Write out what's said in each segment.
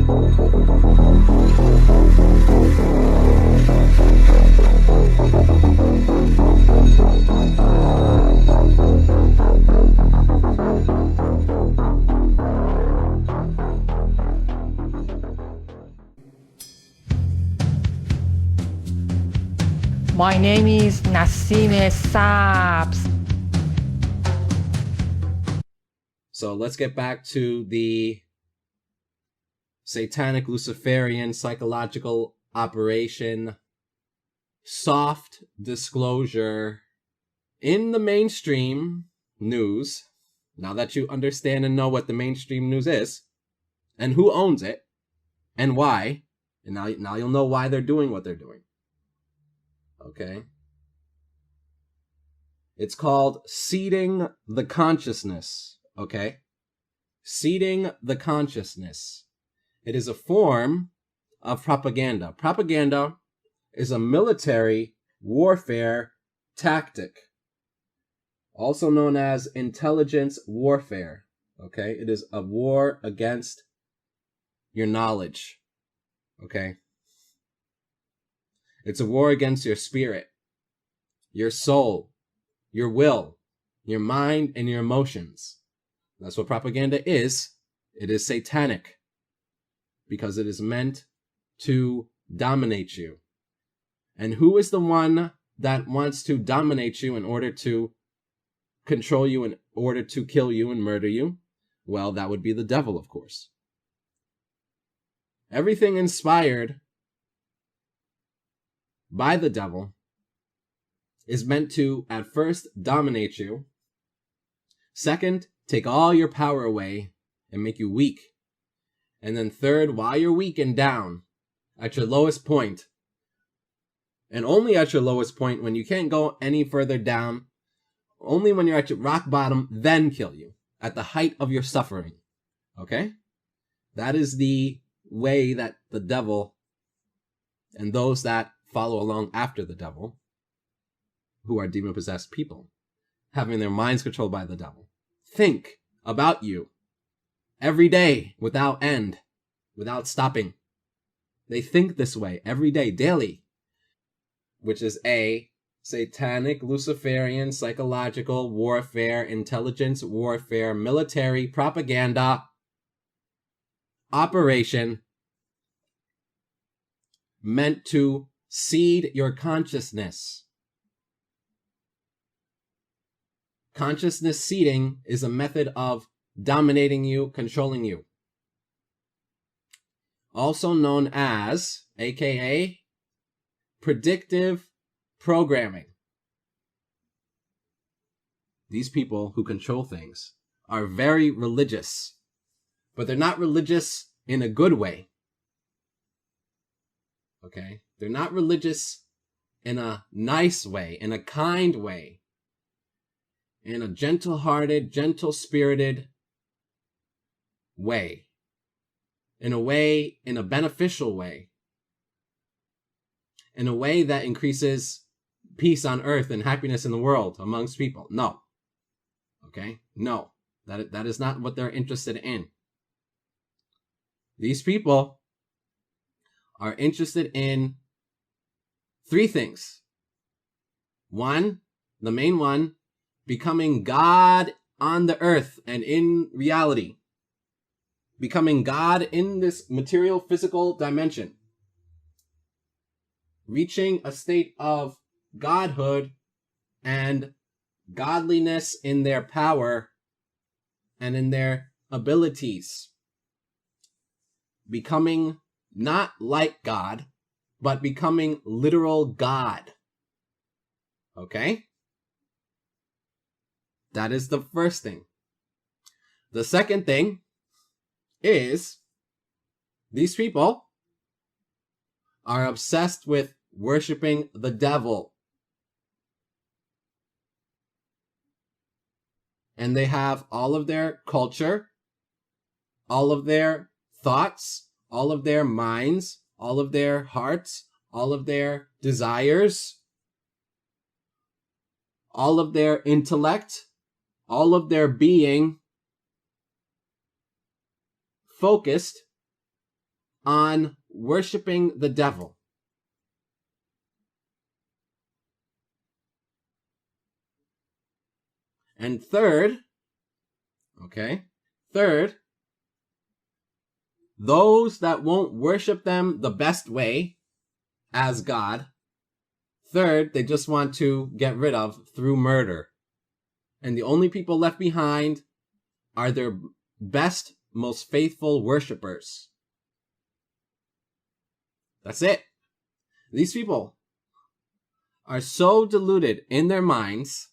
My name is Nasime Saps. So let's get back to the satanic Luciferian psychological operation soft disclosure in the mainstream news. Now that you understand and know what the mainstream news is and who owns it and why, and now you'll know why they're doing what they're doing. Okay? It's called seeding the consciousness. Okay? Seeding the consciousness. It is a form of propaganda. Propaganda is a military warfare tactic, also known as intelligence warfare. Okay? It is a war against your knowledge. Okay? It's a war against your spirit, your soul, your will, your mind, and your emotions. That's what propaganda is. It is satanic because it is meant to dominate you. And who is the one that wants to dominate you in order to control you, in order to kill you and murder you? Well, that would be the devil, of course. Everything inspired by the devil is meant to, at first, dominate you. Second, take all your power away and make you weak. And then third, while you're weak and down, at your lowest point, and only at your lowest point, when you can't go any further down, only when you're at your rock bottom, then kill you, at the height of your suffering. Okay? That is the way that the devil and those that follow along after the devil, who are demon-possessed people, having their minds controlled by the devil, think about you every day without end, without stopping. They think this way every day, daily, which is a satanic, Luciferian, psychological warfare, intelligence warfare, military propaganda operation meant to seed your consciousness. Consciousness seeding is a method of dominating you, controlling you. Also known as, aka, predictive programming. These people who control things are very religious, but they're not religious in a good way. Okay? They're not religious in a nice way, in a kind way, in a gentle-hearted, gentle-spirited way, in a beneficial way, in a way that increases peace on earth and happiness in the world amongst people. No. Okay? No. That is not what they're interested in. These people are interested in three things. One, the main one, becoming God on the earth and in reality. Becoming God in this material, physical dimension. Reaching a state of godhood and godliness in their power and in their abilities. Becoming not like God, but becoming literal God. Okay? That is the first thing. The second thing is these people are obsessed with worshiping the devil. And they have all of their culture, all of their thoughts, all of their minds, all of their hearts, all of their desires, all of their intellect, all of their being focused on worshiping the devil. And third, those that won't worship them the best way as God, third, they just want to get rid of through murder. And the only people left behind are their best, most faithful worshipers. That's it. These people are so deluded in their minds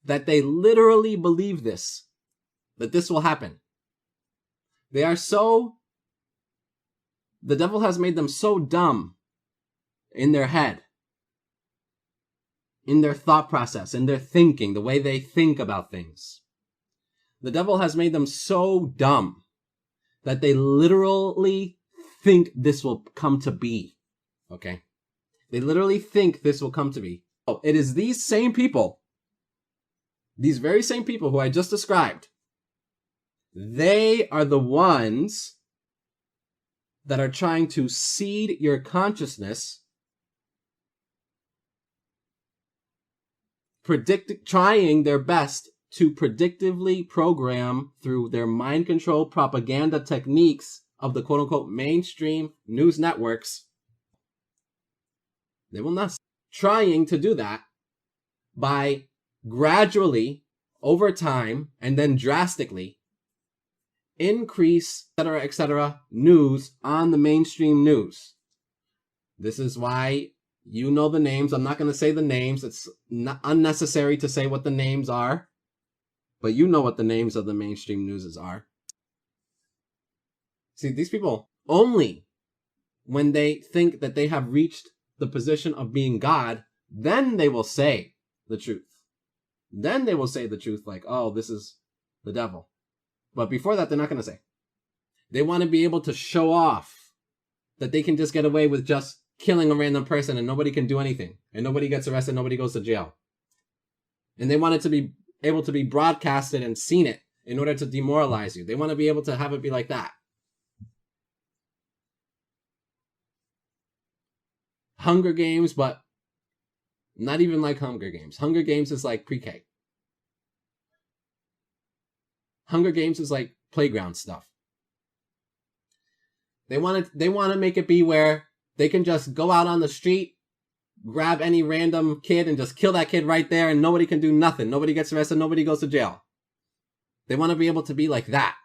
that they literally believe this, that this will happen. The devil has made them so dumb in their head, in their thought process, in their thinking, the way they think about things. The devil has made them so dumb that they literally think this will come to be. Okay? They literally think this will come to be. Oh, it is these same people, these very same people who I just described, they are the ones that are trying to seed your consciousness, trying their best to predictively program through their mind control propaganda techniques of the quote-unquote mainstream news networks. They will not. Trying to do that by gradually, over time, and then drastically increase, etc., news on the mainstream news. This is why you know the names. I'm not going to say the names. It's not unnecessary to say what the names are, but you know what the names of the mainstream newses are. See, these people, only when they think that they have reached the position of being God, then they will say the truth. Then they will say the truth like, oh, this is the devil. But before that, they're not going to say. They want to be able to show off that they can just get away with just killing a random person and nobody can do anything. And nobody gets arrested, nobody goes to jail. And they want it to be able to be broadcasted and seen it in order to demoralize you. They want to be able to have it be like that. Hunger Games, but not even like Hunger Games. Hunger Games is like pre-K. Hunger Games is like playground stuff. They want to make it be where they can just go out on the street, grab any random kid and just kill that kid right there and nobody can do nothing. Nobody gets arrested, nobody goes to jail. They want to be able to be like that.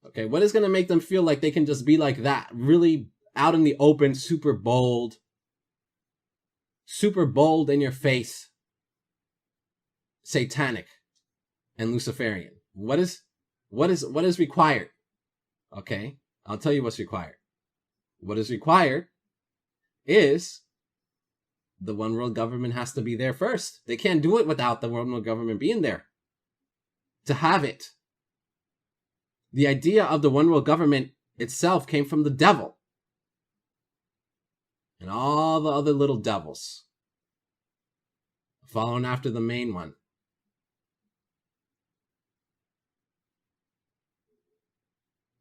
Okay, what is going to make them feel like they can just be like that? Really out in the open, super bold in your face, satanic and Luciferian. What is required? Okay, I'll tell you what's required. What is required is the one world government has to be there first. They can't do it without the one world government being there to have it. The idea of the one world government itself came from the devil and all the other little devils following after the main one.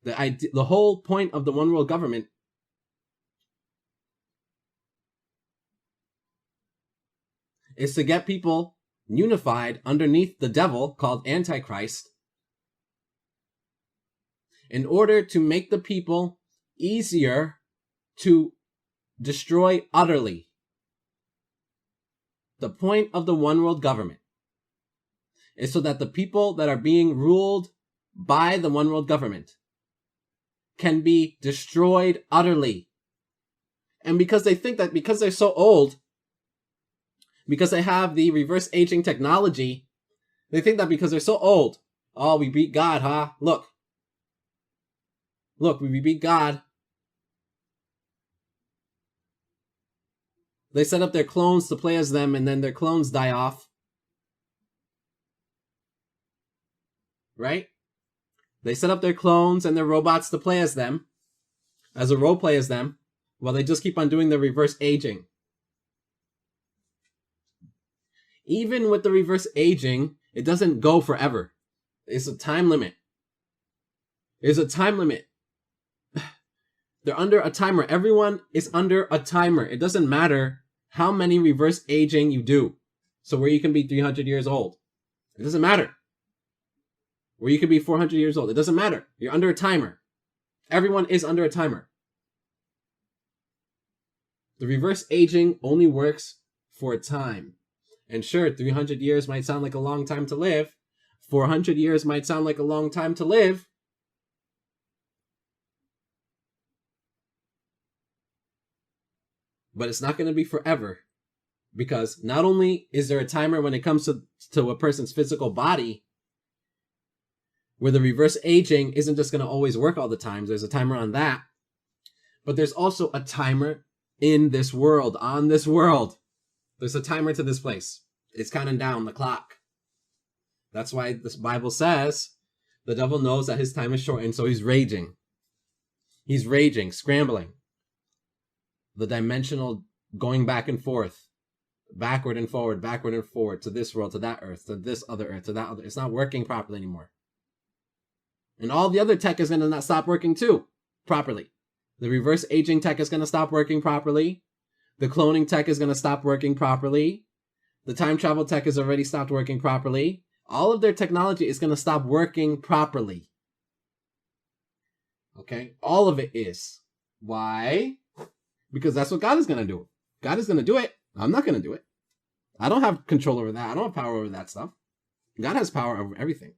The whole point of the one world government is to get people unified underneath the devil called Antichrist in order to make the people easier to destroy utterly. The point of the one world government is so that the people that are being ruled by the one world government can be destroyed utterly. And because they think that because they're so old, because they have the reverse aging technology, they think that because they're so old, oh, we beat God, huh? Look, we beat God. They set up their clones to play as them, and then their clones die off. Right? They set up their clones and their robots to play as them, as a role play as them, while they just keep on doing the reverse aging. Even with the reverse aging, it doesn't go forever. It's a time limit. There's a time limit. They're under a timer. Everyone is under a timer. It doesn't matter how many reverse aging you do. So where you can be 300 years old. It doesn't matter. Where you can be 400 years old. It doesn't matter. You're under a timer. Everyone is under a timer. The reverse aging only works for a time. And sure, 300 years might sound like a long time to live. 400 years might sound like a long time to live. But it's not going to be forever. Because not only is there a timer when it comes to a person's physical body, where the reverse aging isn't just going to always work all the time. There's a timer on that. But there's also a timer in this world, on this world. There's a timer to this place. It's counting down the clock. That's why this Bible says the devil knows that his time is short, and so he's raging. He's raging, scrambling. The dimensional going back and forth, backward and forward to this world, to that earth, to this other earth, to that other. It's not working properly anymore. And all the other tech is going to not stop working too, properly. The reverse aging tech is going to stop working properly. The cloning tech is going to stop working properly. The time travel tech has already stopped working properly. All of their technology is going to stop working properly. Okay? All of it is. Why? Because that's what God is going to do. God is going to do it. I'm not going to do it. I don't have control over that. I don't have power over that stuff. God has power over everything.